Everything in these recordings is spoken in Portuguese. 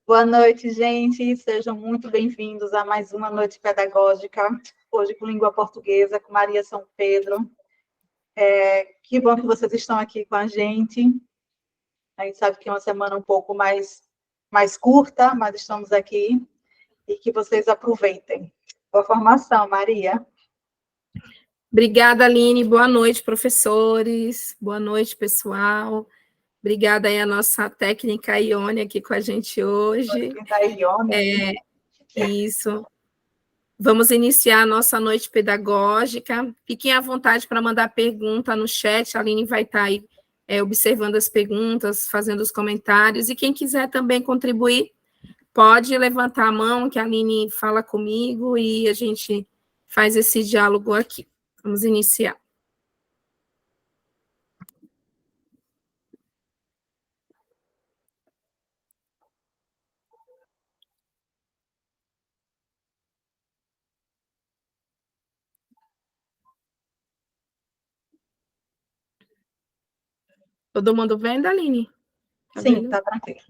Boa noite, gente. Sejam muito bem-vindos a mais uma noite pedagógica, hoje com língua portuguesa, com Maria São Pedro. Que bom que vocês estão aqui com a gente. A gente sabe que é uma semana um pouco mais curta, mas estamos aqui e que vocês aproveitem. Boa formação, Maria. Obrigada, Aline. Boa noite, professores. Boa noite, pessoal. Obrigada aí a nossa técnica Ione aqui com a gente hoje. Isso. Vamos iniciar a nossa noite pedagógica. Fiquem à vontade para mandar pergunta no chat. A Aline vai estar aí observando as perguntas, fazendo os comentários. E quem quiser também contribuir, pode levantar a mão, que a Aline fala comigo e a gente faz esse diálogo aqui. Vamos iniciar. Todo mundo vendo, Aline? Sim, está tranquilo.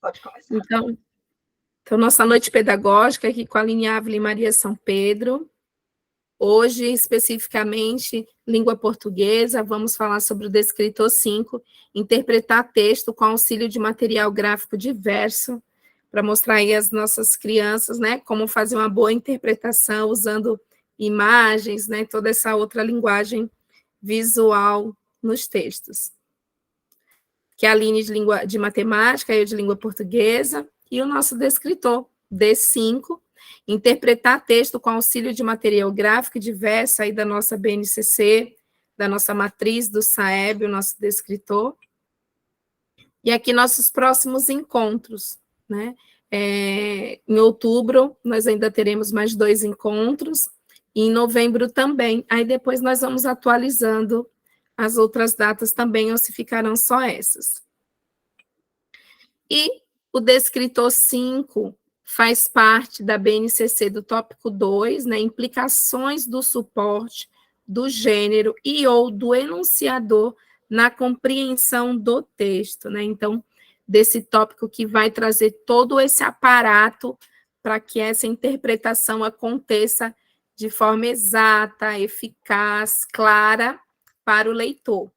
Pode começar. Então, nossa noite pedagógica aqui com a Aline Ávila e Maria São Pedro. Hoje, especificamente, língua portuguesa, vamos falar sobre o Descritor 5, interpretar texto com auxílio de material gráfico diverso, para mostrar aí às nossas crianças, né, como fazer uma boa interpretação usando imagens, né, toda essa outra linguagem visual nos textos. Que é a Aline de matemática, eu de língua portuguesa, e o nosso descritor, D5, interpretar texto com auxílio de material gráfico diverso aí da nossa BNCC, da nossa matriz do SAEB, o nosso descritor. E aqui nossos próximos encontros, né? Em outubro, nós ainda teremos mais 2 encontros, e em novembro também. Aí depois nós vamos atualizando as outras datas também, ou se ficarão só essas. E o Descritor 5 faz parte da BNCC do tópico 2, né, implicações do suporte, do gênero e ou do enunciador na compreensão do texto, né? Então, desse tópico que vai trazer todo esse aparato para que essa interpretação aconteça de forma exata, eficaz, clara para o leitor.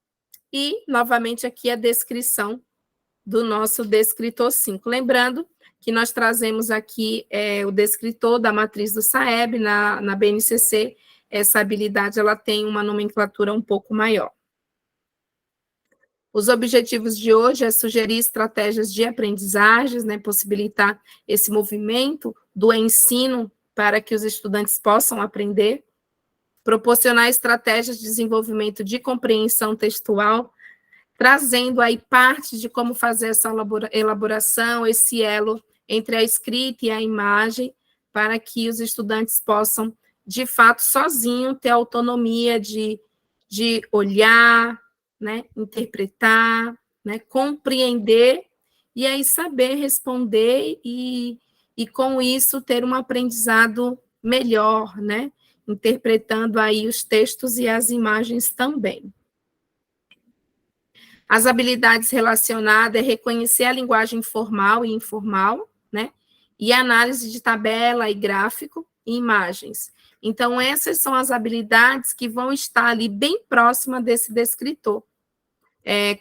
E, novamente, aqui a descrição do nosso Descritor 5. Lembrando que nós trazemos aqui o descritor da matriz do SAEB, na BNCC, essa habilidade ela tem uma nomenclatura um pouco maior. Os objetivos de hoje é sugerir estratégias de aprendizagens, né, possibilitar esse movimento do ensino para que os estudantes possam aprender, proporcionar estratégias de desenvolvimento de compreensão textual, trazendo aí parte de como fazer essa elaboração, esse elo entre a escrita e a imagem, para que os estudantes possam, de fato, sozinho, ter autonomia de olhar, né, interpretar, né, compreender, e aí saber responder e com isso ter um aprendizado melhor, né, interpretando aí os textos e as imagens também. As habilidades relacionadas é reconhecer a linguagem formal e informal, né? E análise de tabela e gráfico e imagens. Então, essas são as habilidades que vão estar ali bem próxima desse descritor.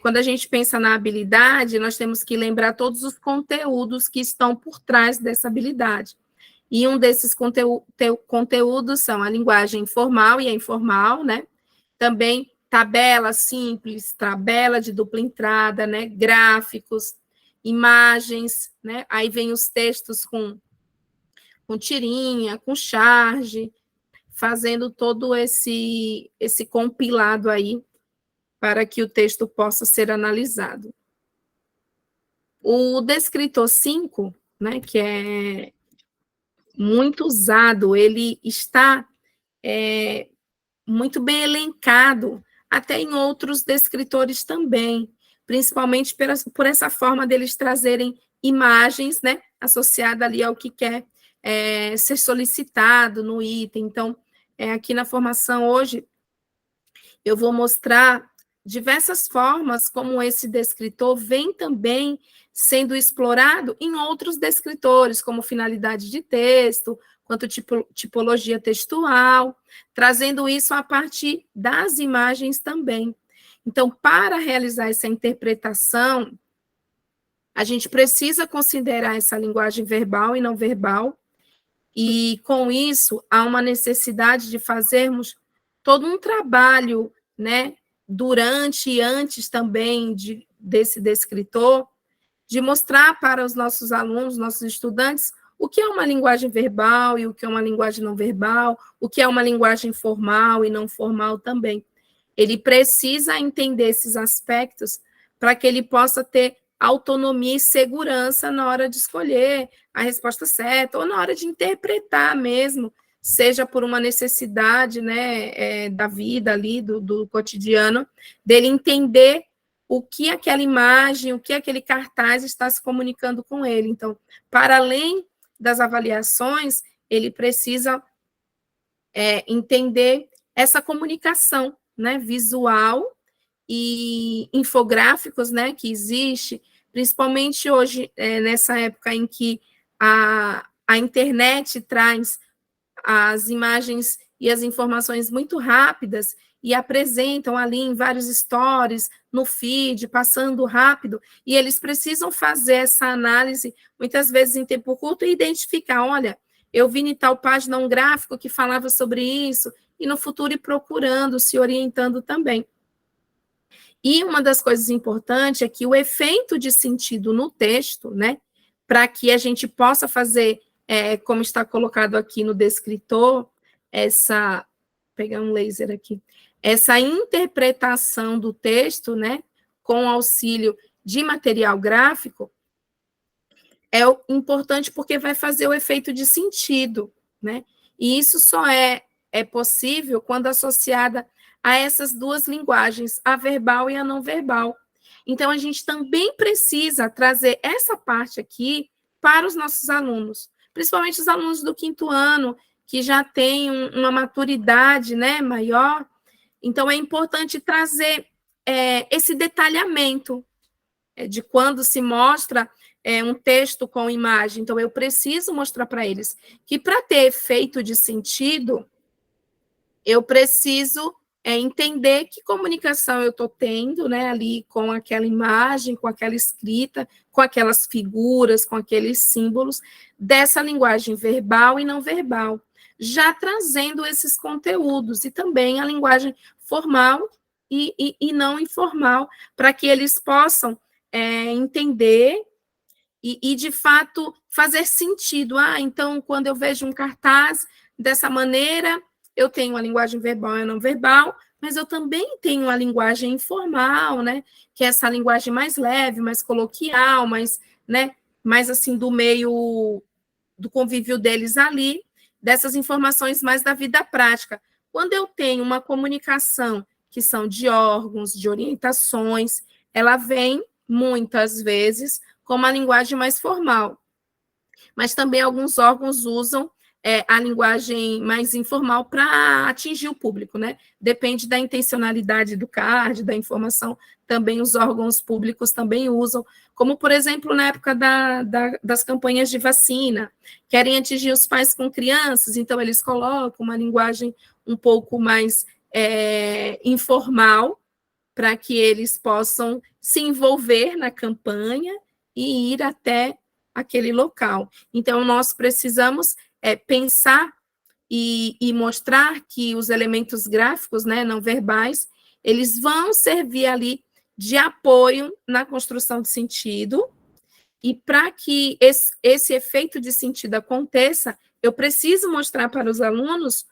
Quando a gente pensa na habilidade, nós temos que lembrar todos os conteúdos que estão por trás dessa habilidade. E um desses conteúdos são a linguagem formal e a informal, né? Também tabela simples, tabela de dupla entrada, né? Gráficos, imagens, né? Aí vem os textos com tirinha, com charge, fazendo todo esse compilado aí para que o texto possa ser analisado. O Descritor 5, né, que é muito usado, ele está muito bem elencado, até em outros descritores também, principalmente por essa forma deles trazerem imagens, né, associada ali ao que quer ser solicitado no item. Então, aqui na formação hoje, eu vou mostrar diversas formas como esse descritor vem também sendo explorado em outros descritores, como finalidade de texto, quanto tipologia textual, trazendo isso a partir das imagens também. Então, para realizar essa interpretação, a gente precisa considerar essa linguagem verbal e não verbal, e com isso há uma necessidade de fazermos todo um trabalho, né, durante e antes também desse descritor, de mostrar para os nossos alunos, nossos estudantes, o que é uma linguagem verbal e o que é uma linguagem não verbal, o que é uma linguagem formal e não formal também. Ele precisa entender esses aspectos para que ele possa ter autonomia e segurança na hora de escolher a resposta certa, ou na hora de interpretar mesmo, seja por uma necessidade, né, da vida ali, do cotidiano, dele entender o que aquela imagem, o que aquele cartaz está se comunicando com ele. Então, para além das avaliações, ele precisa entender essa comunicação, né, visual e infográficos, né, que existe, principalmente hoje, nessa época em que a internet traz as imagens e as informações muito rápidas e apresentam ali em vários stories, no feed, passando rápido, e eles precisam fazer essa análise, muitas vezes em tempo curto, e identificar, olha, eu vi em tal página um gráfico que falava sobre isso, e no futuro ir procurando, se orientando também. E uma das coisas importantes é que o efeito de sentido no texto, né, para que a gente possa fazer, como está colocado aqui no descritor, pegar um laser aqui, essa interpretação do texto, né, com auxílio de material gráfico, é importante porque vai fazer o efeito de sentido, né, e isso só é possível quando associada a essas duas linguagens, a verbal e a não verbal. Então, a gente também precisa trazer essa parte aqui para os nossos alunos, principalmente os alunos do 5º ano, que já têm uma maturidade, né, maior. Então, é importante trazer esse detalhamento de quando se mostra um texto com imagem. Então, eu preciso mostrar para eles que, para ter efeito de sentido, eu preciso entender que comunicação eu estou tendo, né, ali com aquela imagem, com aquela escrita, com aquelas figuras, com aqueles símbolos, dessa linguagem verbal e não verbal, já trazendo esses conteúdos, e também a linguagem formal e não informal, para que eles possam entender e, de fato, fazer sentido. Então, quando eu vejo um cartaz dessa maneira, eu tenho a linguagem verbal e não verbal, mas eu também tenho a linguagem informal, né, que é essa linguagem mais leve, mais coloquial, mais assim, do meio, do convívio deles ali, dessas informações mais da vida prática. Quando eu tenho uma comunicação que são de órgãos, de orientações, ela vem, muitas vezes, com uma linguagem mais formal. Mas também alguns órgãos usam a linguagem mais informal para atingir o público, né? Depende da intencionalidade do card, da informação, também os órgãos públicos também usam, como, por exemplo, na época das campanhas de vacina, querem atingir os pais com crianças, então eles colocam uma linguagem um pouco mais informal, para que eles possam se envolver na campanha e ir até aquele local. Então, nós precisamos pensar e mostrar que os elementos gráficos, né, não verbais, eles vão servir ali de apoio na construção de sentido, e para que esse efeito de sentido aconteça, eu preciso mostrar para os alunos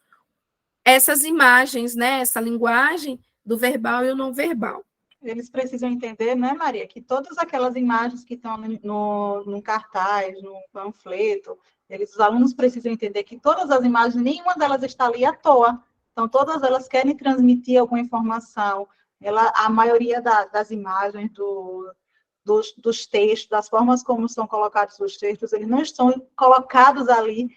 essas imagens, né, essa linguagem do verbal e o não verbal. Eles precisam entender, né, Maria, que todas aquelas imagens que estão no cartaz, no panfleto, os alunos precisam entender que todas as imagens, nenhuma delas está ali à toa. Então, todas elas querem transmitir alguma informação. A maioria das imagens, dos textos, das formas como são colocados os textos, eles não estão colocados ali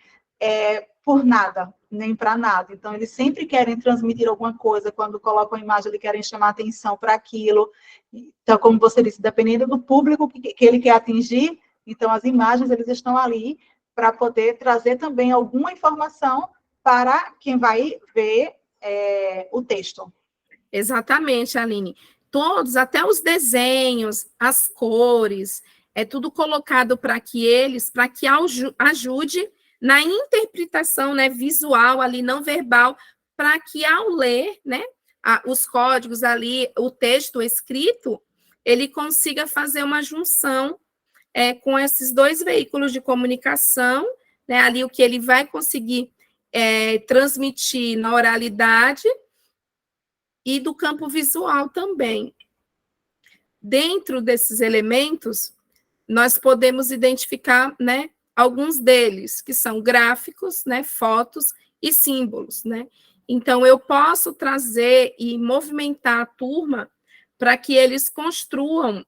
por nada, nem para nada. Então, eles sempre querem transmitir alguma coisa, quando colocam a imagem, eles querem chamar atenção para aquilo. Então, como você disse, dependendo do público que ele quer atingir, então as imagens, eles estão ali para poder trazer também alguma informação para quem vai ver o texto. Exatamente, Aline. Todos, até os desenhos, as cores, é tudo colocado para que ajude na interpretação, né, visual ali, não verbal, para que ao ler, né, os códigos ali, o texto escrito, ele consiga fazer uma junção com esses dois veículos de comunicação, né, ali o que ele vai conseguir transmitir na oralidade e do campo visual também. Dentro desses elementos, nós podemos identificar, né, alguns deles, que são gráficos, né, fotos e símbolos, né? Então, eu posso trazer e movimentar a turma para que eles construam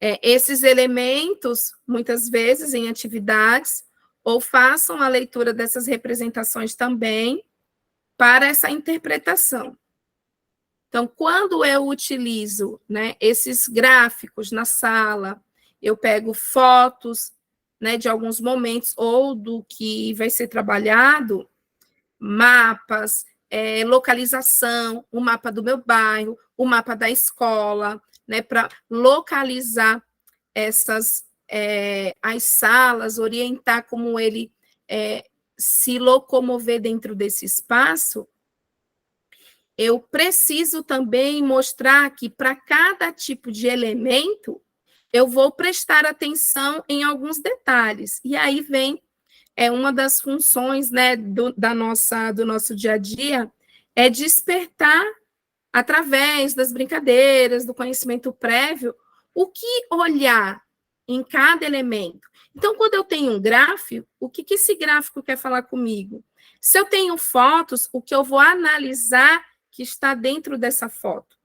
esses elementos, muitas vezes, em atividades, ou façam a leitura dessas representações também para essa interpretação. Então, quando eu utilizo, né, esses gráficos na sala, eu pego fotos, né, de alguns momentos ou do que vai ser trabalhado, mapas, localização, o mapa do meu bairro, o mapa da escola, né, para localizar as salas, orientar como ele se locomover dentro desse espaço. Eu preciso também mostrar que para cada tipo de elemento, eu vou prestar atenção em alguns detalhes. E aí vem uma das funções, né, do nosso dia a dia, é despertar, através das brincadeiras, do conhecimento prévio, o que olhar em cada elemento. Então, quando eu tenho um gráfico, o que esse gráfico quer falar comigo? Se eu tenho fotos, o que eu vou analisar que está dentro dessa foto,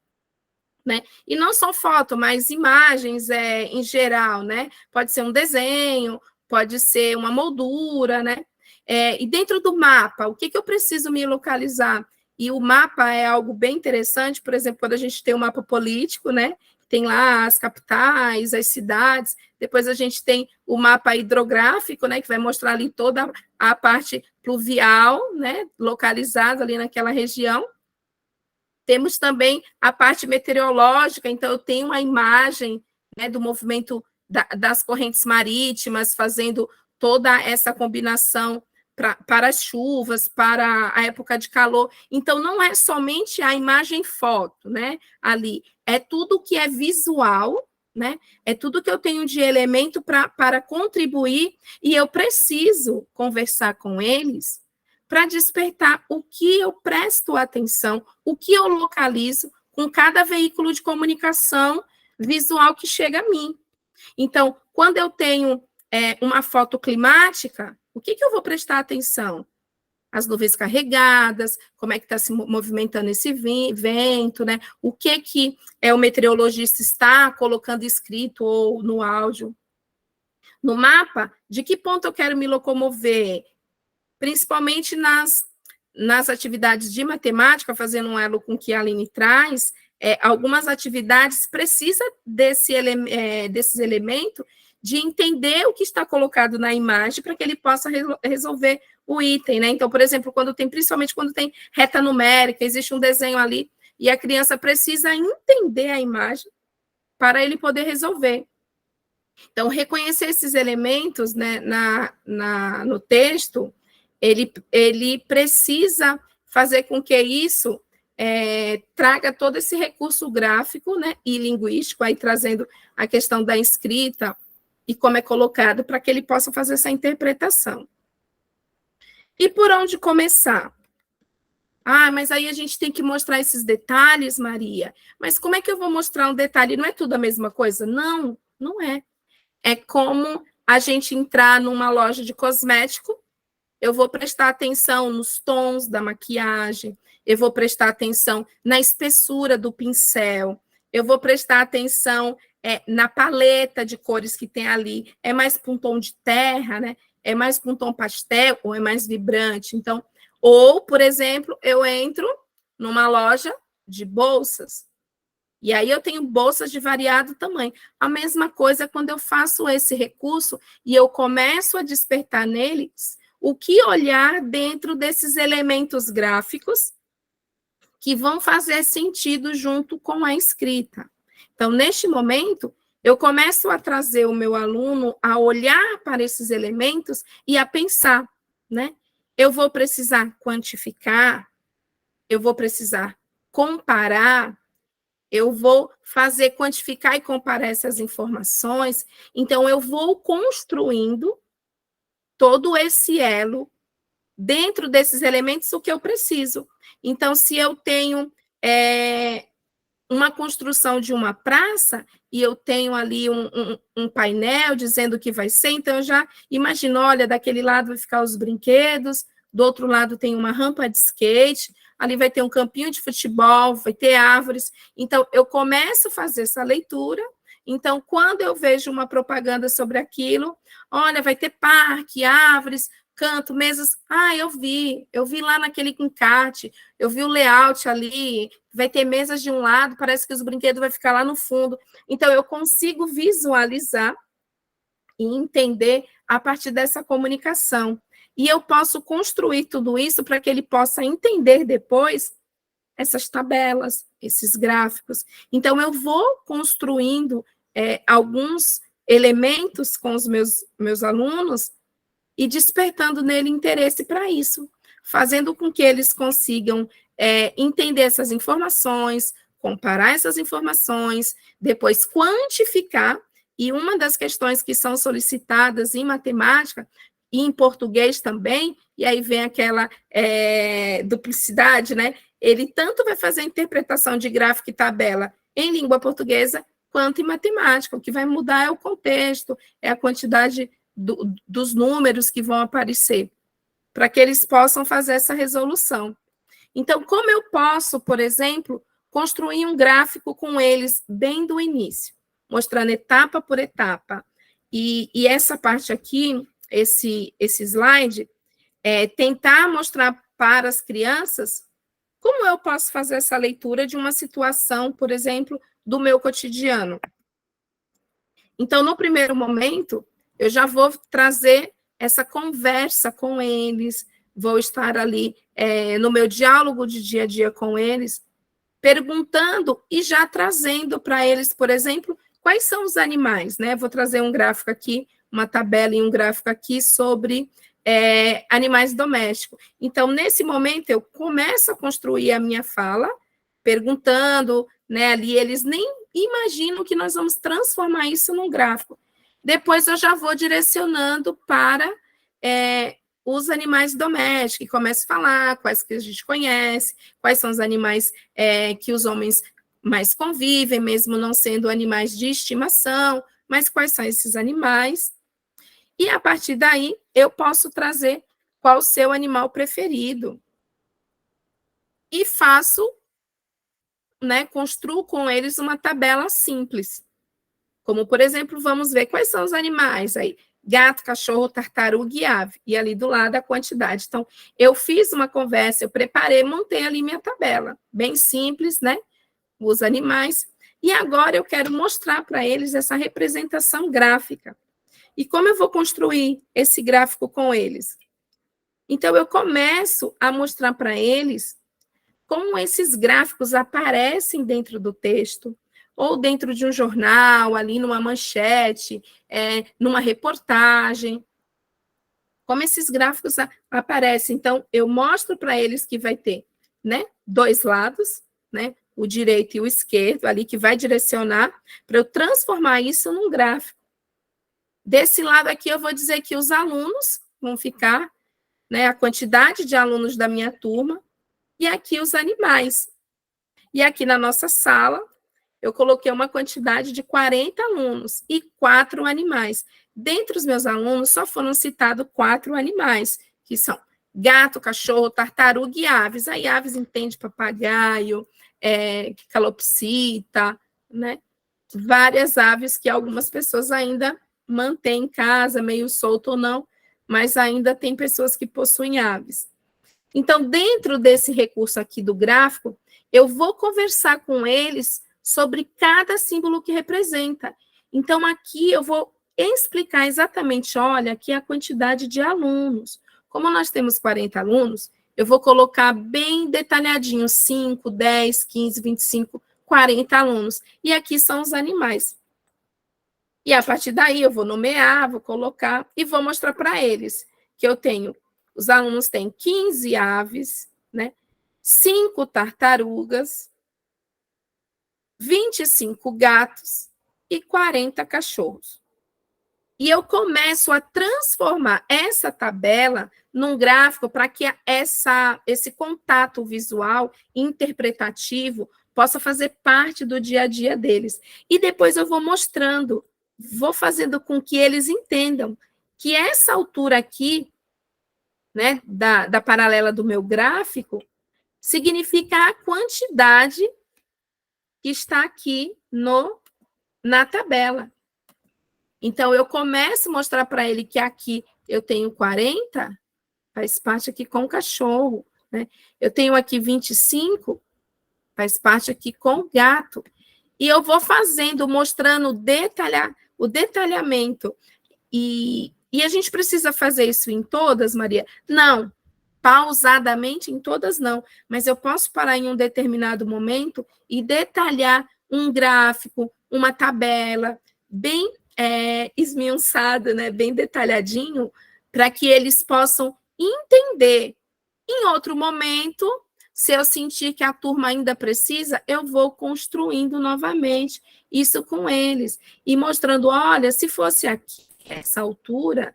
né? E não só foto, mas imagens em geral, né? Pode ser um desenho, pode ser uma moldura, né? E dentro do mapa, o que eu preciso me localizar? E o mapa é algo bem interessante, por exemplo, quando a gente tem o mapa político, né? Tem lá as capitais, as cidades, depois a gente tem o mapa hidrográfico, né? Que vai mostrar ali toda a parte pluvial, né? Localizada ali naquela região. Temos também a parte meteorológica, então eu tenho uma imagem, né, do movimento das correntes marítimas, fazendo toda essa combinação para as chuvas, para a época de calor. Então, não é somente a imagem foto, né, ali, é tudo que é visual, né, é tudo que eu tenho de elemento para contribuir, e eu preciso conversar com eles para despertar o que eu presto atenção, o que eu localizo com cada veículo de comunicação visual que chega a mim. Então, quando eu tenho uma foto climática, o que eu vou prestar atenção? As nuvens carregadas, como é que está se movimentando esse vento, né? O que o meteorologista está colocando escrito ou no áudio. No mapa, de que ponto eu quero me locomover? Principalmente nas atividades de matemática, fazendo um elo com o que a Aline traz, algumas atividades precisam desses elementos de entender o que está colocado na imagem para que ele possa resolver o item, né? Então, por exemplo, principalmente quando tem reta numérica, existe um desenho ali e a criança precisa entender a imagem para ele poder resolver. Então, reconhecer esses elementos, né, no texto, ele precisa fazer com que isso traga todo esse recurso gráfico, né, e linguístico, aí trazendo a questão da escrita e como é colocado, para que ele possa fazer essa interpretação. E por onde começar? Mas aí a gente tem que mostrar esses detalhes, Maria. Mas como é que eu vou mostrar um detalhe? Não é tudo a mesma coisa? Não, não é. É como a gente entrar numa loja de cosmético. Eu vou prestar atenção nos tons da maquiagem, eu vou prestar atenção na espessura do pincel, eu vou prestar atenção na paleta de cores que tem ali, é mais para um tom de terra, né? É mais com tom pastel ou é mais vibrante? Então, ou, por exemplo, eu entro numa loja de bolsas, e aí eu tenho bolsas de variado tamanho. A mesma coisa quando eu faço esse recurso e eu começo a despertar neles o que olhar dentro desses elementos gráficos que vão fazer sentido junto com a escrita. Então, neste momento, eu começo a trazer o meu aluno a olhar para esses elementos e a pensar, né? Eu vou precisar quantificar, eu vou precisar comparar, eu vou fazer quantificar e comparar essas informações. Então, eu vou construindo todo esse elo dentro desses elementos o que eu preciso. Então, se eu tenho uma construção de uma praça e eu tenho ali um painel dizendo o que vai ser, então eu já imagino, olha, daquele lado vai ficar os brinquedos, do outro lado tem uma rampa de skate, ali vai ter um campinho de futebol, vai ter árvores. Então, eu começo a fazer essa leitura. Então, quando eu vejo uma propaganda sobre aquilo, olha, vai ter parque, árvores, canto, mesas. Ah, eu vi lá naquele encarte, eu vi o layout ali, vai ter mesas de um lado, parece que os brinquedos vai ficar lá no fundo. Então, eu consigo visualizar e entender a partir dessa comunicação. E eu posso construir tudo isso para que ele possa entender depois essas tabelas, esses gráficos. Então, eu vou construindo alguns elementos com os meus alunos e despertando nele interesse para isso, fazendo com que eles consigam entender essas informações, comparar essas informações, depois quantificar, e uma das questões que são solicitadas em matemática, e em português também, e aí vem aquela duplicidade, né? Ele tanto vai fazer a interpretação de gráfico e tabela em língua portuguesa, quanto em matemática. O que vai mudar é o contexto, é a quantidade dos números que vão aparecer, para que eles possam fazer essa resolução. Então, como eu posso, por exemplo, construir um gráfico com eles bem do início, mostrando etapa por etapa. E essa parte aqui, esse slide, tentar mostrar para as crianças como eu posso fazer essa leitura de uma situação, por exemplo, do meu cotidiano. Então, no primeiro momento, eu já vou trazer essa conversa com eles, vou estar ali no meu diálogo de dia a dia com eles, perguntando e já trazendo para eles, por exemplo, quais são os animais, né? Vou trazer um gráfico aqui, uma tabela e um gráfico aqui sobre animais domésticos. Então, nesse momento, eu começo a construir a minha fala, perguntando, né? Ali eles nem imaginam que nós vamos transformar isso num gráfico. Depois eu já vou direcionando para os animais domésticos, e começo a falar quais que a gente conhece, quais são os animais que os homens mais convivem, mesmo não sendo animais de estimação, mas quais são esses animais. E, a partir daí, eu posso trazer qual o seu animal preferido. E faço, né, construo com eles uma tabela simples. Como, por exemplo, vamos ver quais são os animais aí. Gato, cachorro, tartaruga e ave. E ali do lado a quantidade. Então, eu fiz uma conversa, eu preparei, montei ali minha tabela. Bem simples, né? Os animais. E agora eu quero mostrar para eles essa representação gráfica. E como eu vou construir esse gráfico com eles? Então, eu começo a mostrar para eles como esses gráficos aparecem dentro do texto, ou dentro de um jornal, ali numa manchete, numa reportagem. Como esses gráficos aparecem. Então, eu mostro para eles que vai ter, né, dois lados, né, o direito e o esquerdo, ali que vai direcionar, para eu transformar isso num gráfico. Desse lado aqui, eu vou dizer que os alunos vão ficar, né, a quantidade de alunos da minha turma, e aqui os animais. E aqui na nossa sala, eu coloquei uma quantidade de 40 alunos e 4 animais. Dentre os meus alunos, só foram citados 4 animais, que são gato, cachorro, tartaruga e aves. Aí aves entende papagaio, calopsita, né? Várias aves que algumas pessoas ainda mantêm em casa, meio solto ou não, mas ainda tem pessoas que possuem aves. Então, dentro desse recurso aqui do gráfico, eu vou conversar com eles sobre cada símbolo que representa. Então, aqui eu vou explicar exatamente, olha, aqui é a quantidade de alunos. Como nós temos 40 alunos, eu vou colocar bem detalhadinho, 5, 10, 15, 25, 40 alunos. E aqui são os animais. E a partir daí eu vou nomear, vou colocar e vou mostrar para eles que eu tenho, os alunos têm 15 aves, né? 5 tartarugas, 25 gatos e 40 cachorros. E eu começo a transformar essa tabela num gráfico para que esse contato visual interpretativo possa fazer parte do dia a dia deles. E depois eu vou mostrando, vou fazendo com que eles entendam que essa altura aqui, né, da paralela do meu gráfico, significa a quantidade que está aqui na tabela. Então, eu começo a mostrar para ele que aqui eu tenho 40, faz parte aqui com o cachorro, né? Eu tenho aqui 25, faz parte aqui com o gato. E eu vou fazendo, mostrando o detalhamento. E a gente precisa fazer isso em todas, Maria? Não, pausadamente em todas não, mas eu posso parar em um determinado momento e detalhar um gráfico, uma tabela, bem esmiuçada, né, bem detalhadinho, para que eles possam entender. Em outro momento, se eu sentir que a turma ainda precisa, eu vou construindo novamente isso com eles e mostrando, olha, se fosse aqui, essa altura,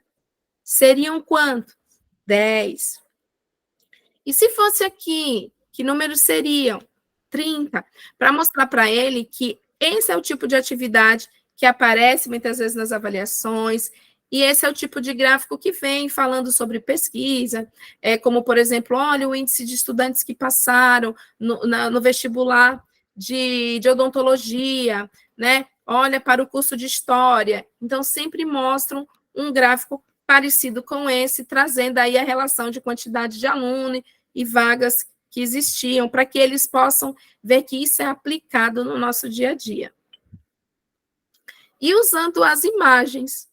seriam quanto? 10. E se fosse aqui, que números seriam? 30. Para mostrar para ele que esse é o tipo de atividade que aparece muitas vezes nas avaliações, e esse é o tipo de gráfico que vem falando sobre pesquisa, como, por exemplo, olha o índice de estudantes que passaram no vestibular de odontologia, né? Olha para o curso de história. Então, sempre mostram um gráfico parecido com esse, trazendo aí a relação de quantidade de aluno e vagas que existiam, para que eles possam ver que isso é aplicado no nosso dia a dia. E usando as imagens,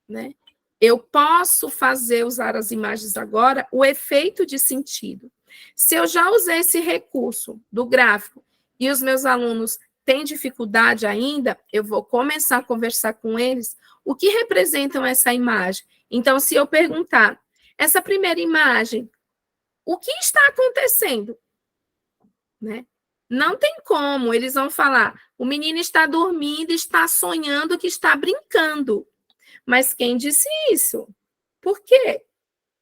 né? Eu posso usar as imagens agora, o efeito de sentido. Se eu já usei esse recurso do gráfico e os meus alunos têm dificuldade ainda, eu vou começar a conversar com eles o que representam essa imagem. Então, se eu perguntar, essa primeira imagem, o que está acontecendo? Né? Não tem como, eles vão falar, o menino está dormindo, está sonhando que está brincando. Mas quem disse isso? Por quê?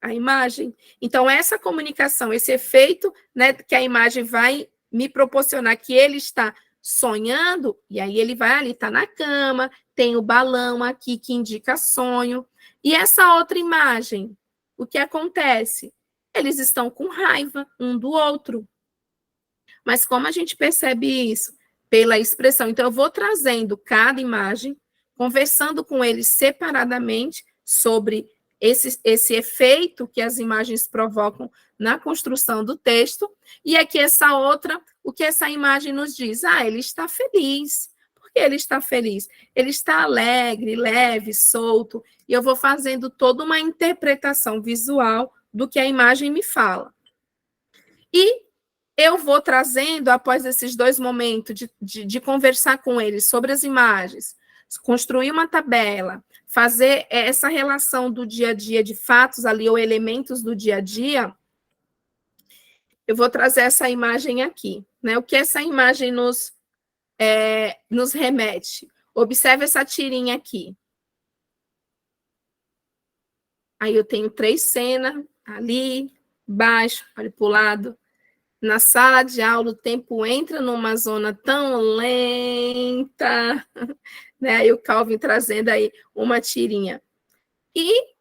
A imagem. Então, essa comunicação, esse efeito, né, que a imagem vai me proporcionar que ele está sonhando, e aí ele vai ali, está na cama, tem o balão aqui que indica sonho. E essa outra imagem, o que acontece? Eles estão com raiva um do outro. Mas como a gente percebe isso? Pela expressão. Então, eu vou trazendo cada imagem, conversando com eles separadamente sobre esse efeito que as imagens provocam na construção do texto. E aqui essa outra, o que essa imagem nos diz? Ele está feliz. Por que ele está feliz? Ele está alegre, leve, solto. E eu vou fazendo toda uma interpretação visual do que a imagem me fala. E eu vou trazendo, após esses 2 momentos de conversar com eles sobre as imagens, construir uma tabela, fazer essa relação do dia a dia de fatos ali, ou elementos do dia a dia, eu vou trazer essa imagem aqui. Né? O que essa imagem nos remete? Observe essa tirinha aqui. Aí eu tenho 3 cenas, ali, baixo, olha para o lado. Na sala de aula, o tempo entra numa zona tão lenta, né? Aí o Calvin trazendo aí uma tirinha. E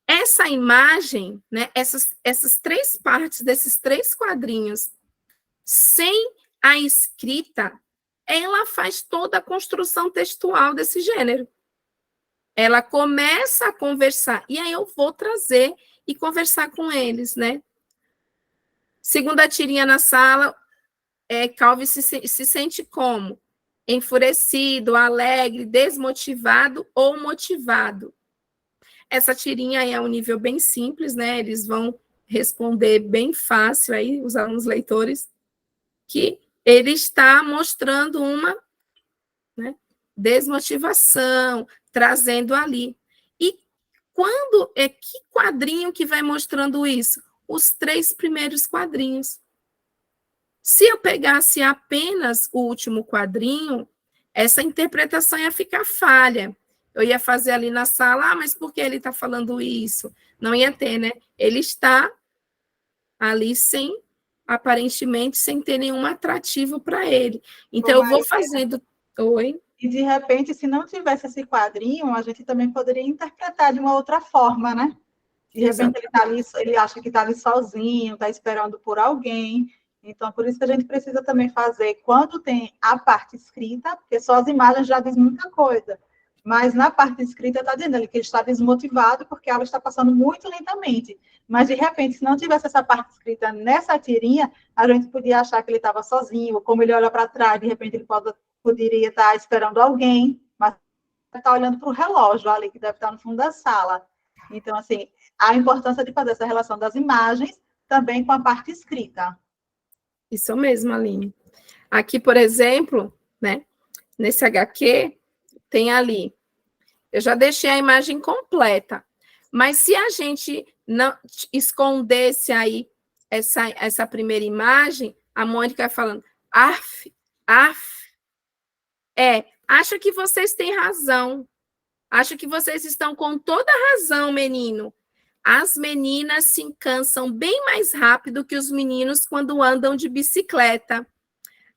essa imagem, né? Essas 3 partes desses 3 quadrinhos, sem a escrita, ela faz toda a construção textual desse gênero. ela começa a conversar, e aí eu vou trazer e conversar com eles, né? Segunda tirinha na sala, Calvi se sente como? Enfurecido, alegre, desmotivado ou motivado. Essa tirinha aí é um nível bem simples, né? Eles vão responder bem fácil aí, os alunos leitores, que ele está mostrando uma, né, desmotivação, trazendo ali. E que quadrinho que vai mostrando isso? Os 3 primeiros quadrinhos. Se eu pegasse apenas o último quadrinho, essa interpretação ia ficar falha. Eu ia fazer ali na sala, mas por que ele está falando isso? Não ia ter, né? Ele está ali aparentemente, sem ter nenhum atrativo para ele. Então, eu vou fazendo... Oi? E, de repente, se não tivesse esse quadrinho, a gente também poderia interpretar de uma outra forma, né? De repente, ele tá ali, ele acha que está ali sozinho, está esperando por alguém. Então, por isso que a gente precisa também fazer, quando tem a parte escrita, porque só as imagens já diz muita coisa, mas na parte escrita está dizendo que ele está desmotivado porque ela está passando muito lentamente. Mas, de repente, se não tivesse essa parte escrita nessa tirinha, a gente podia achar que ele estava sozinho, como ele olha para trás, de repente ele poderia estar esperando alguém, mas está olhando para o relógio ali, que deve estar no fundo da sala. Então, assim, a importância de fazer essa relação das imagens também com a parte escrita. Isso mesmo, Aline. Aqui, por exemplo, né, nesse HQ, tem ali, eu já deixei a imagem completa, mas se a gente não escondesse aí essa primeira imagem, a Mônica falando, acho que vocês têm razão, acho que vocês estão com toda a razão, menino. As meninas se cansam bem mais rápido que os meninos quando andam de bicicleta.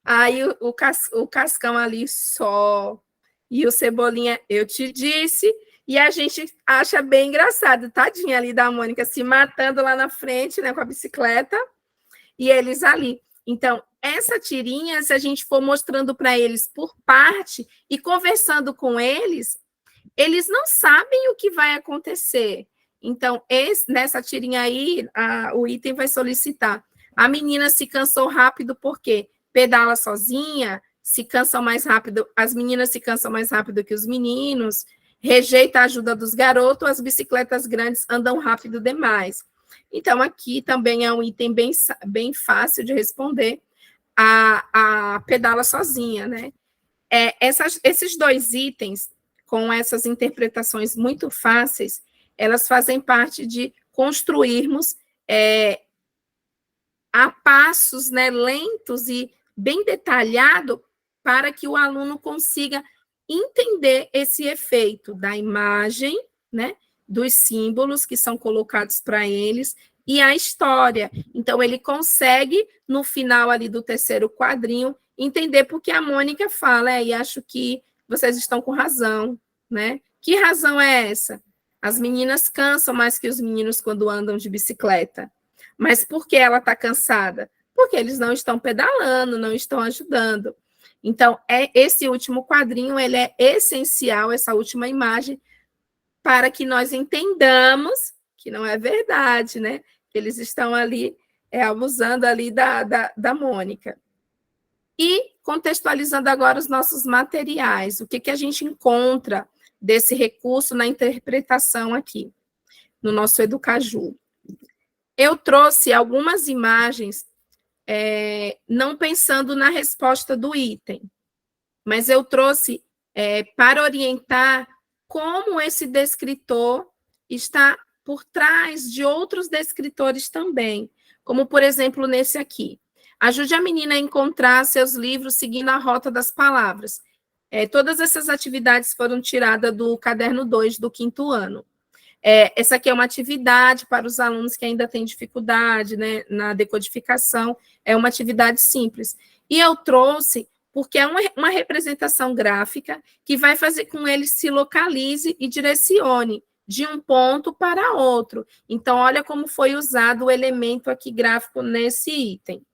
Aí o Cascão ali só. E o Cebolinha, eu te disse. E a gente acha bem engraçado, tadinha ali da Mônica se matando lá na frente, né, com a bicicleta. E eles ali. Então, essa tirinha, se a gente for mostrando para eles por parte e conversando com eles não sabem o que vai acontecer. Então, nessa tirinha aí, o item vai solicitar. A menina se cansou rápido porque pedala sozinha, se cansam mais rápido, as meninas se cansam mais rápido que os meninos, rejeita a ajuda dos garotos, as bicicletas grandes andam rápido demais. Então, aqui também é um item bem fácil de responder, a pedala sozinha, né? Esses 2 itens, com essas interpretações muito fáceis, elas fazem parte de construirmos a passos, né, lentos e bem detalhado para que o aluno consiga entender esse efeito da imagem, né, dos símbolos que são colocados para eles e a história. Então, ele consegue, no final ali do 3º quadrinho, entender porque a Mônica fala, e acho que vocês estão com razão, né? Que razão é essa? As meninas cansam mais que os meninos quando andam de bicicleta. Mas por que ela está cansada? Porque eles não estão pedalando, não estão ajudando. Então, esse último quadrinho, ele é essencial, essa última imagem, para que nós entendamos que não é verdade, né? Que eles estão ali abusando ali da Mônica. E contextualizando agora os nossos materiais, o que a gente encontra desse recurso na interpretação aqui, no nosso Educaju. Eu trouxe algumas imagens, não pensando na resposta do item, mas eu trouxe para orientar como esse descritor está por trás de outros descritores também, como, por exemplo, nesse aqui. Ajude a menina a encontrar seus livros seguindo a rota das palavras. Todas essas atividades foram tiradas do caderno 2 do 5º ano. Essa aqui é uma atividade para os alunos que ainda têm dificuldade, né, na decodificação, é uma atividade simples. E eu trouxe porque é uma representação gráfica que vai fazer com ele se localize e direcione de um ponto para outro. Então, olha como foi usado o elemento aqui gráfico nesse item.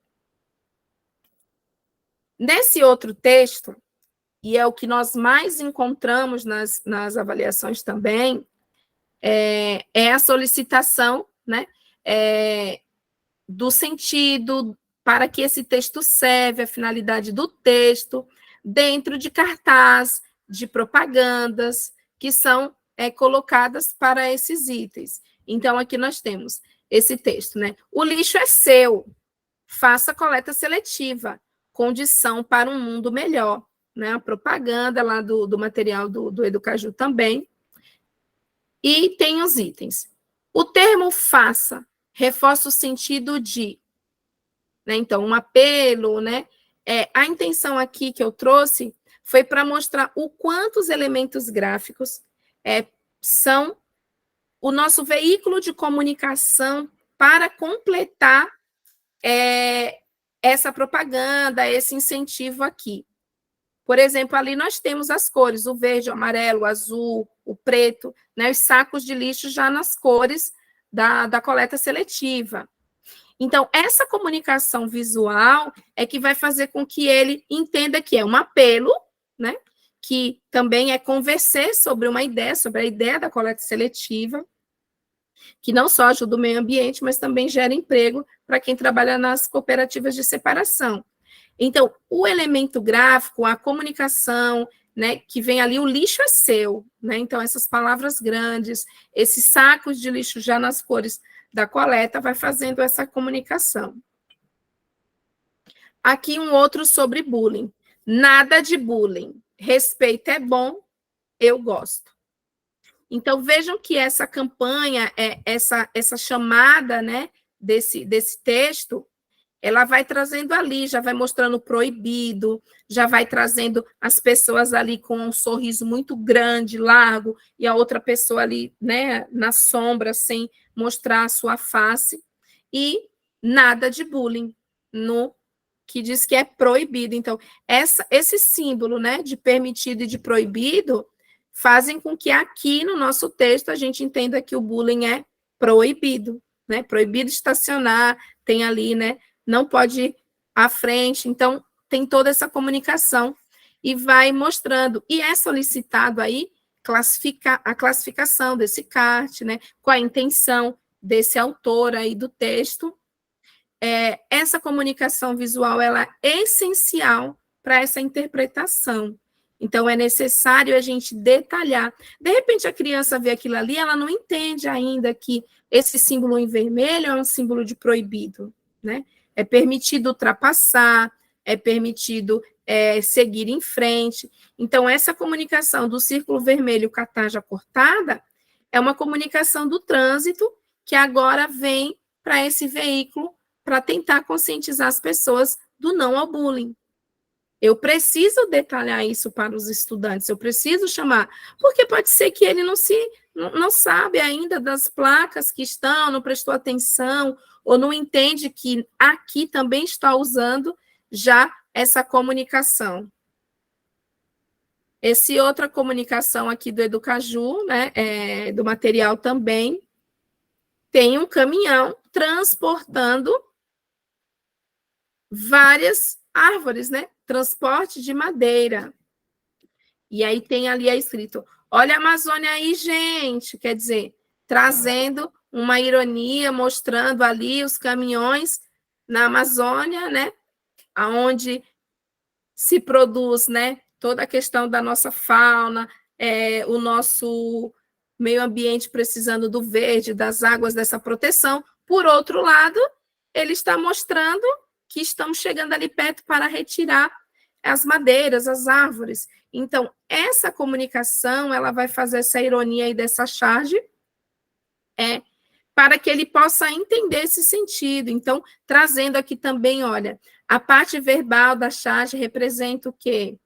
Nesse outro texto, e é o que nós mais encontramos nas avaliações também, é a solicitação, né, do sentido, para que esse texto serve, a finalidade do texto, dentro de cartaz, de propagandas, que são colocadas para esses itens. Então, aqui nós temos esse texto, né? O lixo é seu, faça coleta seletiva, condição para um mundo melhor, né? A propaganda lá do material do Educaju também. E tem os itens. O termo faça reforça o sentido de, né? Então, um apelo, né? A intenção aqui que eu trouxe foi para mostrar o quanto os elementos gráficos são o nosso veículo de comunicação para completar essa propaganda, esse incentivo aqui. Por exemplo, ali nós temos as cores, o verde, o amarelo, o azul, o preto, né, os sacos de lixo já nas cores da coleta seletiva. Então, essa comunicação visual é que vai fazer com que ele entenda que é um apelo, né, que também é conversar sobre uma ideia, sobre a ideia da coleta seletiva, que não só ajuda o meio ambiente, mas também gera emprego para quem trabalha nas cooperativas de separação. Então, o elemento gráfico, a comunicação, né, que vem ali, o lixo é seu, né? Então, essas palavras grandes, esses sacos de lixo já nas cores da coleta, vai fazendo essa comunicação. Aqui um outro sobre bullying. Nada de bullying. Respeito é bom, eu gosto. Então, vejam que essa campanha, essa chamada, né, desse texto, ela vai trazendo ali, já vai mostrando proibido, já vai trazendo as pessoas ali com um sorriso muito grande, largo, e a outra pessoa ali, né, na sombra, sem mostrar a sua face, e nada de bullying, no que diz que é proibido. Então, esse símbolo, né, de permitido e de proibido, fazem com que aqui no nosso texto a gente entenda que o bullying é proibido, né, proibido estacionar, tem ali, né, não pode ir à frente, então tem toda essa comunicação e vai mostrando, e é solicitado aí a classificação desse CART, né, com a intenção desse autor aí do texto. Essa comunicação visual, ela é essencial para essa interpretação. Então, é necessário a gente detalhar. De repente, a criança vê aquilo ali, ela não entende ainda que esse símbolo em vermelho é um símbolo de proibido, né? É permitido ultrapassar, é permitido seguir em frente. Então, essa comunicação do círculo vermelho com a tarja cortada é uma comunicação do trânsito que agora vem para esse veículo para tentar conscientizar as pessoas do não ao bullying. Eu preciso detalhar isso para os estudantes, eu preciso chamar, porque pode ser que ele não sabe ainda das placas que estão, não prestou atenção, ou não entende que aqui também está usando já essa comunicação. Essa outra comunicação aqui do Educaju, né, do material também, tem um caminhão transportando várias árvores, né? Transporte de madeira. E aí tem ali escrito, olha a Amazônia aí, gente, quer dizer, trazendo uma ironia, mostrando ali os caminhões na Amazônia, né? Onde se produz, né? Toda a questão da nossa fauna, o nosso meio ambiente precisando do verde, das águas, dessa proteção. Por outro lado, ele está mostrando que estamos chegando ali perto para retirar as madeiras, as árvores. Então, essa comunicação, ela vai fazer essa ironia aí dessa charge, para que ele possa entender esse sentido. Então, trazendo aqui também, olha, a parte verbal da charge representa o quê?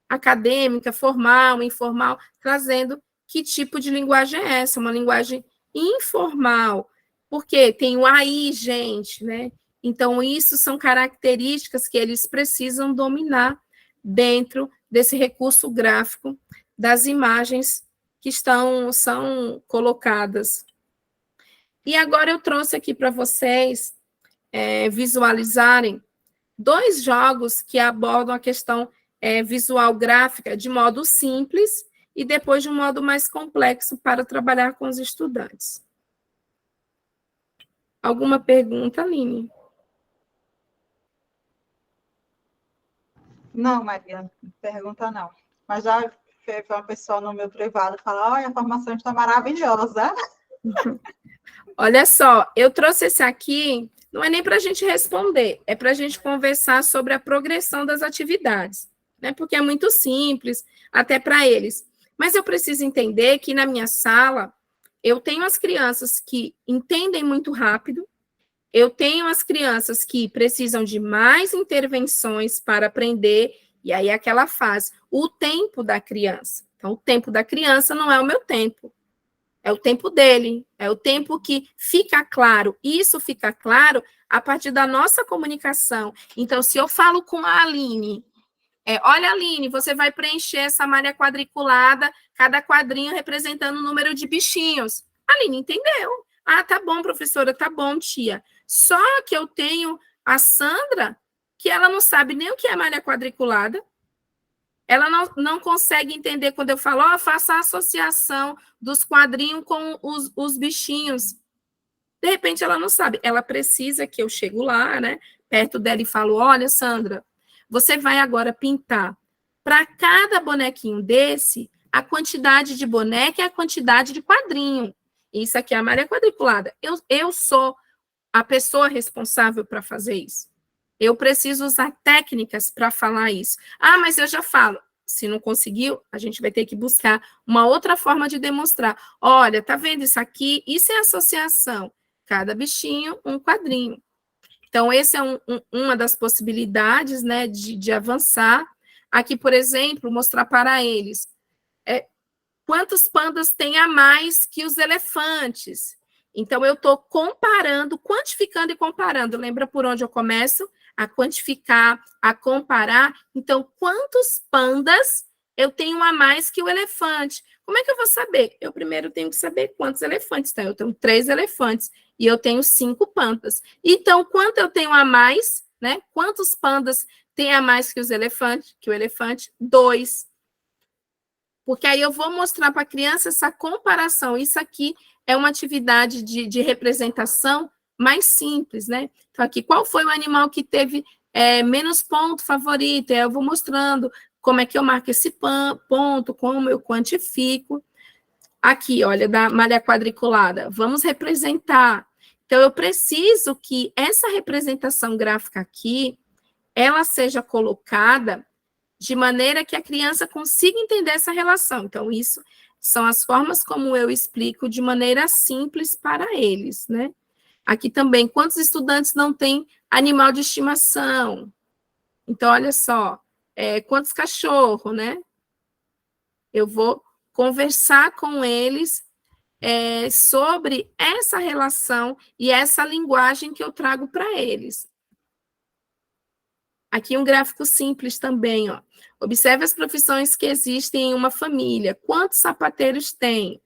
Acadêmica, formal, informal, trazendo que tipo de linguagem é essa, uma linguagem informal, porque tem o aí, gente, né? Então, isso são características que eles precisam dominar dentro desse recurso gráfico das imagens que são colocadas. E agora eu trouxe aqui para vocês visualizarem 2 jogos que abordam a questão visual gráfica de modo simples e depois de um modo mais complexo para trabalhar com os estudantes. Alguma pergunta, Aline? Não, Maria, pergunta não. Mas já foi uma pessoa no meu privado falar, olha, a formação está maravilhosa. Olha só, eu trouxe esse aqui, não é nem para a gente responder, é para a gente conversar sobre a progressão das atividades, né? Porque é muito simples, até para eles. Mas eu preciso entender que na minha sala, eu tenho as crianças que entendem muito rápido, eu tenho as crianças que precisam de mais intervenções para aprender, e aí é aquela fase, o tempo da criança. Então, o tempo da criança não é o meu tempo, é o tempo dele, é o tempo que fica claro. Isso fica claro a partir da nossa comunicação. Então, se eu falo com a Aline, olha, Aline, você vai preencher essa malha quadriculada, cada quadrinho representando o número de bichinhos. A Aline entendeu. Ah, tá bom, professora, tá bom, tia. Só que eu tenho a Sandra, que ela não sabe nem o que é malha quadriculada, ela não consegue entender quando eu falo, faça a associação dos quadrinhos com os bichinhos. De repente, ela não sabe. Ela precisa que eu chego lá, né, perto dela e falo, olha, Sandra, você vai agora pintar para cada bonequinho desse, a quantidade de boneca e a quantidade de quadrinho. Isso aqui é a malha quadriculada. Eu sou a pessoa responsável para fazer isso. Eu preciso usar técnicas para falar isso. Ah, mas eu já falo. Se não conseguiu, a gente vai ter que buscar uma outra forma de demonstrar. Olha, tá vendo isso aqui? Isso é associação. Cada bichinho, um quadrinho. Então, essa é uma das possibilidades, né, de avançar. Aqui, por exemplo, mostrar para eles quantos pandas tem a mais que os elefantes. Então, eu estou comparando, quantificando e comparando. Lembra por onde eu começo? A quantificar, a comparar. Então, quantos pandas eu tenho a mais que o elefante? Como é que eu vou saber? Eu primeiro tenho que saber quantos elefantes tem. Eu tenho 3 elefantes e eu tenho 5 pandas. Então, quanto eu tenho a mais, né? Quantos pandas tem a mais que os elefantes? Que o elefante? 2. Porque aí eu vou mostrar para a criança essa comparação. Isso aqui é uma atividade de representação mais simples, né? Então, aqui, qual foi o animal que teve menos ponto favorito? Eu vou mostrando como é que eu marco esse ponto, como eu quantifico. Aqui, olha, da malha quadriculada. Vamos representar. Então, eu preciso que essa representação gráfica aqui, ela seja colocada de maneira que a criança consiga entender essa relação. Então, isso são as formas como eu explico de maneira simples para eles, né? Aqui também, quantos estudantes não têm animal de estimação? Então, olha só, quantos cachorros, né? Eu vou conversar com eles sobre essa relação e essa linguagem que eu trago para eles. Aqui um gráfico simples também, ó. Observe as profissões que existem em uma família. Quantos sapateiros tem?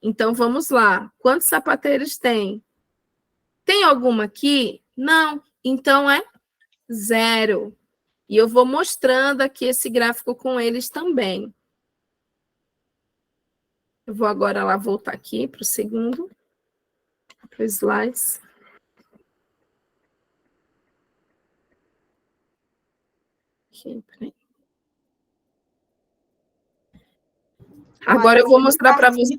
Então, vamos lá. Quantos sapateiros tem? Tem alguma aqui? Não. Então, é 0. E eu vou mostrando aqui esse gráfico com eles também. Eu vou agora lá voltar aqui para o segundo, para os slides. Aqui, peraí. Agora eu vou mostrar para você.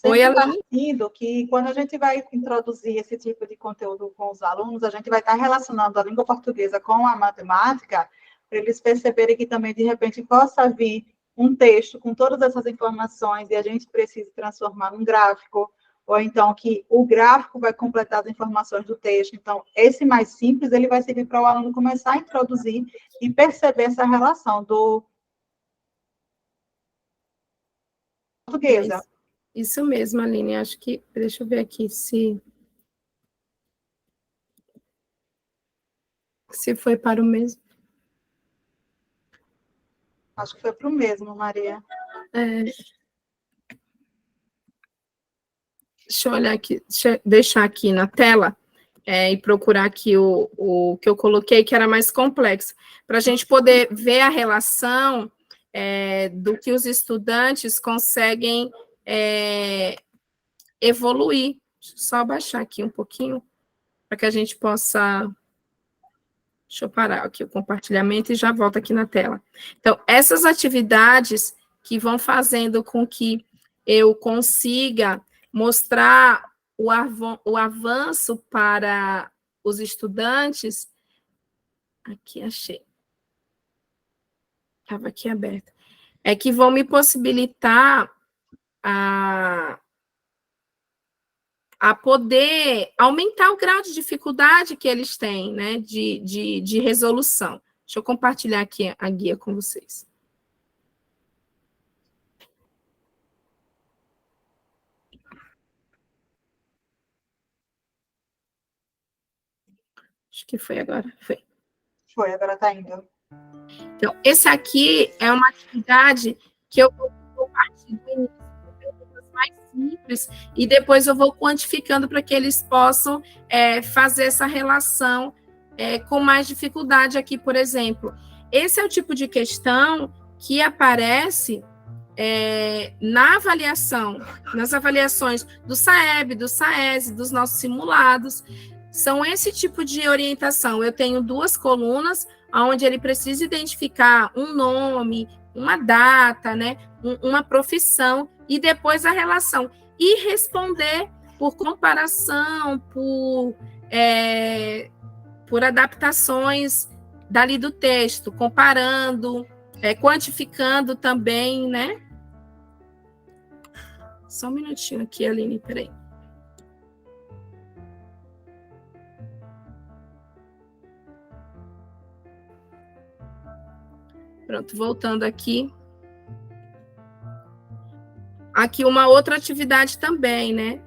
Sempre partindo que quando a gente vai introduzir esse tipo de conteúdo com os alunos, a gente vai estar relacionando a língua portuguesa com a matemática, para eles perceberem que também, de repente, possa vir um texto com todas essas informações e a gente precisa transformar num gráfico, ou então que o gráfico vai completar as informações do texto. Então, esse mais simples, ele vai servir para o aluno começar a introduzir e perceber essa relação do portuguesa. Isso mesmo, Aline. Acho que... Deixa eu ver aqui se foi para o mesmo. Acho que foi para o mesmo, Maria. Deixa eu olhar aqui, deixa eu deixar aqui na tela. e procurar aqui o que eu coloquei, que era mais complexo, para a gente poder ver a relação do que os estudantes conseguem evoluir. Deixa eu só baixar aqui um pouquinho, para que a gente possa... Deixa eu parar aqui o compartilhamento e já volto aqui na tela. Então, essas atividades que vão fazendo com que eu consiga mostrar o avanço para os estudantes. Aqui, achei. Estava aqui aberto. É que vão me possibilitar a poder aumentar o grau de dificuldade que eles têm, né, de resolução. Deixa eu compartilhar aqui a guia com vocês. Acho que foi agora. Foi, agora está indo. Então, esse aqui é uma atividade que eu vou partir do início, mais simples, e depois eu vou quantificando para que eles possam fazer essa relação com mais dificuldade aqui, por exemplo. Esse é o tipo de questão que aparece na avaliação, nas avaliações do SAEB, do SAESE, dos nossos simulados. São esse tipo de orientação. Eu tenho 2 colunas, onde ele precisa identificar um nome, uma data, né, uma profissão, e depois a relação. E responder por comparação, por adaptações dali do texto, comparando, quantificando também, né? Só um minutinho aqui, Aline, peraí. Pronto, voltando aqui. Aqui uma outra atividade também, né?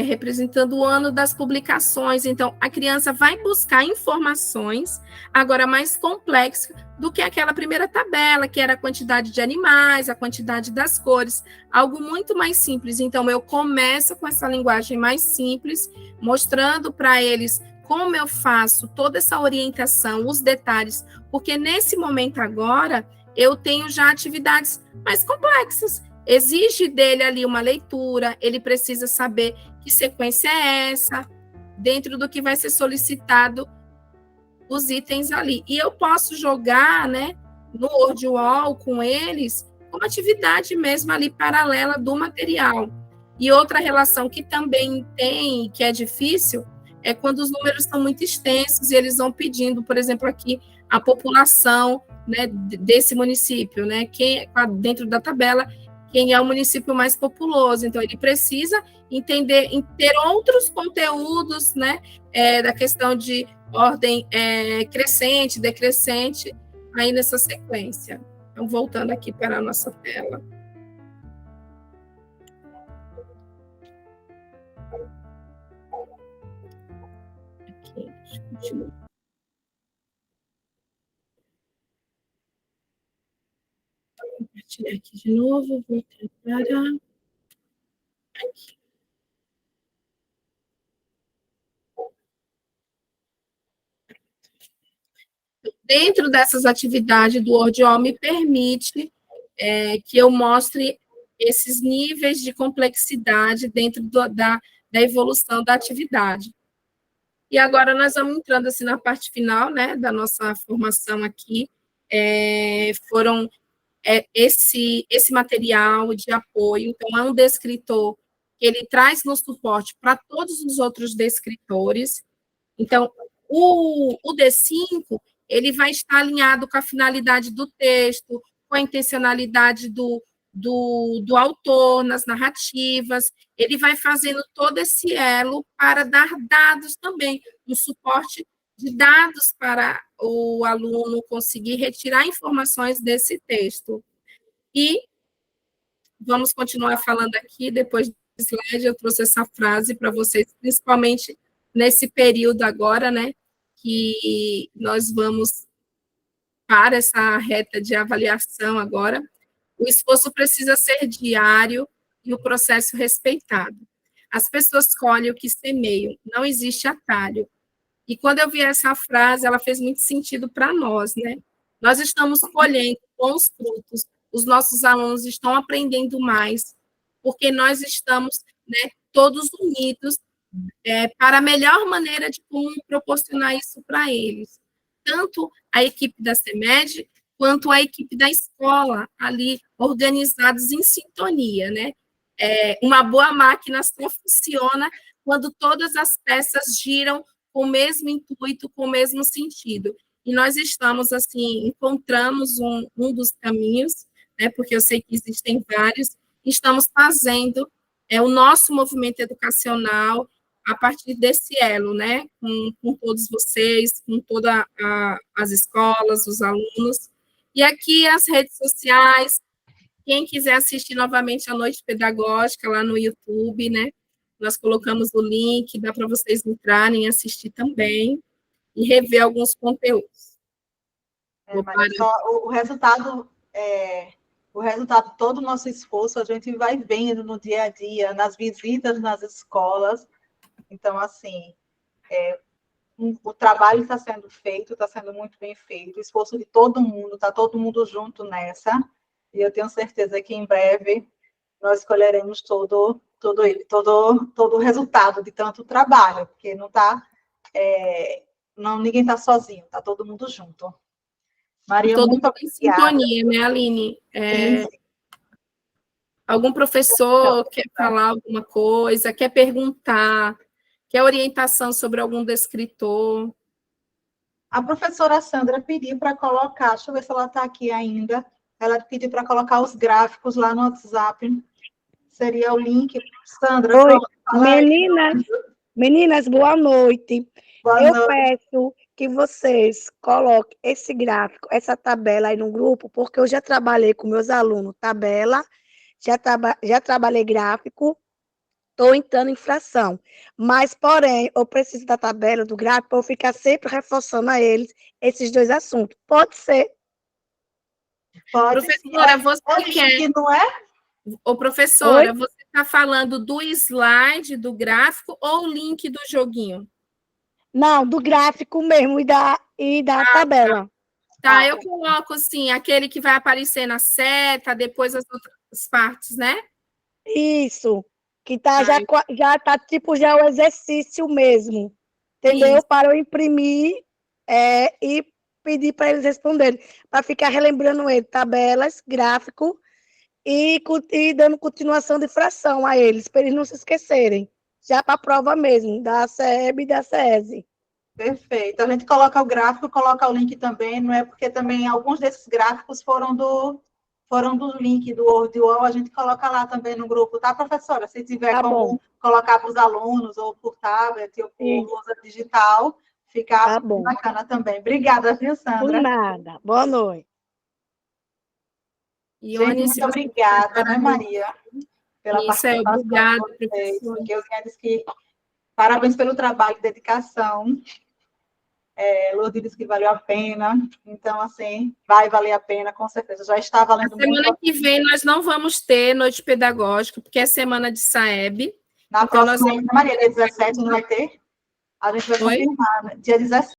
Representando o ano das publicações. Então, a criança vai buscar informações, agora mais complexas do que aquela primeira tabela, que era a quantidade de animais, a quantidade das cores, algo muito mais simples. Então, eu começo com essa linguagem mais simples, mostrando para eles como eu faço toda essa orientação, os detalhes, porque nesse momento agora, eu tenho já atividades mais complexas. Exige dele ali uma leitura, ele precisa saber que sequência é essa, dentro do que vai ser solicitado os itens ali. E eu posso jogar, né, no WordWall com eles, uma atividade mesmo ali paralela do material. E outra relação que também tem, que é difícil, é quando os números são muito extensos e eles vão pedindo, por exemplo, aqui, a população, né, desse município, né, quem, dentro da tabela, quem é o município mais populoso. Então, ele precisa entender, ter outros conteúdos, né, da questão de ordem crescente, decrescente, aí nessa sequência. Então, voltando aqui para a nossa tela. Aqui, deixa eu continuar. Vou compartilhar aqui de novo, vou tentar aqui. Dentro dessas atividades do WordWall, me permite que eu mostre esses níveis de complexidade dentro da evolução da atividade. E agora nós vamos entrando assim na parte final, né, da nossa formação aqui. Foram esse material de apoio. Então, é um descritor que ele traz no suporte para todos os outros descritores. Então, o D5, ele vai estar alinhado com a finalidade do texto, com a intencionalidade do autor nas narrativas, ele vai fazendo todo esse elo para dar dados também, um suporte de dados para o aluno conseguir retirar informações desse texto. E vamos continuar falando aqui, depois do slide, eu trouxe essa frase para vocês, principalmente nesse período agora, né, que nós vamos para essa reta de avaliação agora. O esforço precisa ser diário e o processo respeitado. as pessoas colhem o que semeiam, não existe atalho. E quando eu vi essa frase, ela fez muito sentido para nós, né? Nós estamos colhendo bons frutos, os nossos alunos estão aprendendo mais, porque nós estamos, né, todos unidos para a melhor maneira de como proporcionar isso para eles. Tanto a equipe da CEMED, quanto a equipe da escola, ali, organizados em sintonia, né? Uma boa máquina só funciona quando todas as peças giram com o mesmo intuito, com o mesmo sentido. E nós estamos, assim, encontramos um dos caminhos, né, porque eu sei que existem vários, estamos fazendo o nosso movimento educacional a partir desse elo, né, com todos vocês, com todas as escolas, os alunos. E aqui as redes sociais, quem quiser assistir novamente a Noite Pedagógica lá no YouTube, né, nós colocamos o link, dá para vocês entrarem e assistir também, e rever alguns conteúdos. Mas só o resultado todo o nosso esforço, a gente vai vendo no dia a dia, nas visitas nas escolas. Então, assim, o trabalho está sendo feito, está sendo muito bem feito, o esforço de todo mundo, está todo mundo junto nessa, e eu tenho certeza que em breve nós colheremos todo o resultado de tanto trabalho, porque não está, ninguém está sozinho, está todo mundo junto. Maria, todo muito mundo em sintonia, né, Aline? Sim. Algum professor quer falar alguma coisa, quer perguntar, quer orientação sobre algum descritor? A professora Sandra pediu para colocar, deixa eu ver se ela está aqui ainda, ela pediu para colocar os gráficos lá no WhatsApp. Seria o link. Sandra, Oi, pronto, meninas, boa noite. Boa noite. Peço que vocês coloquem esse gráfico, essa tabela aí no grupo, porque eu já trabalhei com meus alunos tabela, já trabalhei gráfico, estou entrando em fração. Mas, porém, eu preciso da tabela, do gráfico, para eu ficar sempre reforçando a eles esses dois assuntos. Pode ser? Pode. Professora, você quer... Não é? Ô, professora, Oi? você está falando do slide, do gráfico, ou o link do joguinho? Não, do gráfico mesmo e da tabela. Tá, eu coloco, assim, aquele que vai aparecer na seta, depois as outras partes, né? Isso, que tá, já tá tipo já o exercício mesmo, entendeu? Isso. Para eu imprimir e pedir para eles responderem, para ficar relembrando ele, tabelas, gráfico e dando continuação de fração a eles, para eles não se esquecerem, já para a prova mesmo, da CEB e da SESI. Perfeito. A gente coloca o gráfico, coloca o link também, não é? Porque também alguns desses gráficos foram do link do WordWall, a gente coloca lá também no grupo, tá, professora? Se tiver como colocar para os alunos, ou por tablet, ou por lousa digital, fica bacana também. Obrigada, viu, Sandra? Por nada. Boa noite. Gente, muito obrigada, né, Maria? Pela participação. Obrigada, professora. Eu disse que parabéns pelo trabalho e dedicação. Lourdes disse que valeu a pena, então, assim, vai valer a pena, com certeza, já está valendo muito. Semana que vem nós não vamos ter noite pedagógica, porque é semana de SAEB. Na próxima, Maria, dia 17 não vai ter? A gente vai confirmar, né? Dia 17.